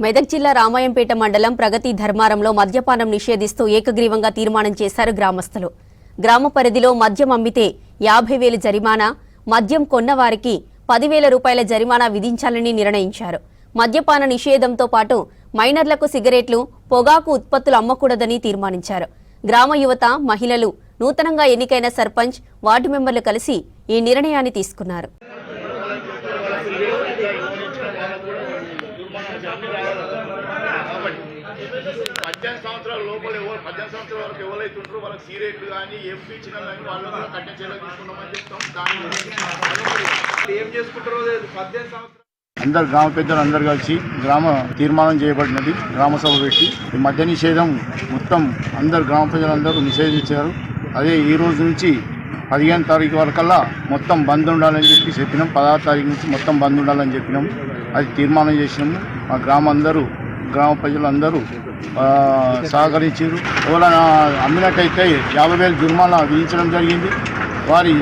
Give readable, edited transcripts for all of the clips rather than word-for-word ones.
మెదక్ జిల్లా రామాయంపేట మండలం ప్రగతి ధర్మారంలో మద్యపానం నిషేధిస్తూ ఏకగ్రీవంగా తీర్మానం చేశారు గ్రామస్తులు. గ్రామ పరిధిలో మద్యం అమ్మితే 50,000 జరిమానా, మద్యం కొన్నవారికి 10,000 రూపాయల జరిమానా విధించాలని నిర్ణయించారు. మద్యపాన నిషేధంతో పాటు మైనర్లకు సిగరెట్లు, పొగాకు ఉత్పత్తులు అమ్మకూడదని తీర్మానించారు. గ్రామ యువత, మహిళలు, నూతనంగా ఎన్నికైన సర్పంచ్, వార్డు మెంబర్లు కలిసి ఈ నిర్ణయాన్ని తీసుకున్నారు. పద్దెనిమిది సంవత్సరాల లోపల 18 సంవత్సరాల వరకు ఎవరైతే ఉంటారో వాళ్ళకి సీరియట్లు కానీ ఏపీ ఇచ్చినా కానీ వాళ్ళు కఠిన చర్యలు తీసుకున్నామని చెప్తాం. దాన్ని ఏం చేసుకుంటారో 18 సంవత్సరాలు అందరు గ్రామ పెద్దలు అందరు కలిసి గ్రామ తీర్మానం చేయబడినది. గ్రామ సభ పెట్టి ఈ మద్య నిషేధం మొత్తం అందరు గ్రామ ప్రజలందరూ నిషేధించారు. అదే ఈ రోజు నుంచి 15 తారీఖు వరకల్లా మొత్తం బంద్ ఉండాలని చెప్పినాం. 16 తారీఖు నుంచి మొత్తం బంద్ ఉండాలని చెప్పినాము. అది తీర్మానం చేసినాము. మా గ్రామ ప్రజలందరూ సహకరించారు. ఎవరైనా అమ్మినట్టయితే 50,000 జుర్మానా విధించడం జరిగింది. వారి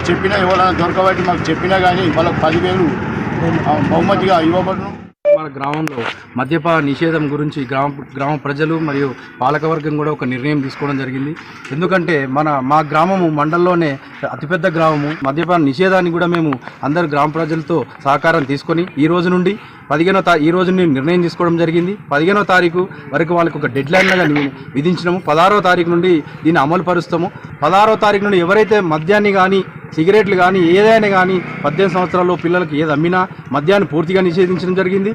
చెప్పినా ఎవరైనా దొరకబట్టి మాకు చెప్పినా కానీ వాళ్ళకు 10,000 బహుమతిగా ఇవ్వబడును. మన గ్రామంలో మద్యపాన నిషేధం గురించి గ్రామ ప్రజలు మరియు పాలకవర్గం కూడా ఒక నిర్ణయం తీసుకోవడం జరిగింది. ఎందుకంటే మా గ్రామము మండలంలోనే అతిపెద్ద గ్రామము. మద్యపాన నిషేధాన్ని కూడా మేము అందరు గ్రామ ప్రజలతో సహకారం తీసుకొని ఈ రోజు నుండి ఈ రోజు నిర్ణయం తీసుకోవడం జరిగింది. 15వ తారీఖు వరకు వాళ్ళకి ఒక డెడ్ లైన్ లాగా విధించినాము. 16వ తారీఖు నుండి దీన్ని అమలు పరుస్తాము. 16వ తారీఖు నుండి ఎవరైతే మద్యాన్ని కానీ సిగరెట్లు కానీ ఏదైనా కానీ 18 సంవత్సరాల్లో పిల్లలకి ఏది అమ్మినా మద్యాన్ని పూర్తిగా నిషేధించడం జరిగింది.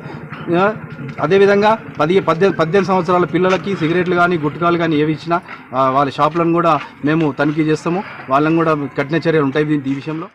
అదేవిధంగా 18 సంవత్సరాల పిల్లలకి సిగరెట్లు కానీ గుట్కాలు కానీ ఏవి ఇచ్చినా వాళ్ళ షాపులను కూడా మేము తనిఖీ చేస్తాము. వాళ్ళని కూడా కఠిన చర్యలు ఉంటాయి ఈ విషయంలో.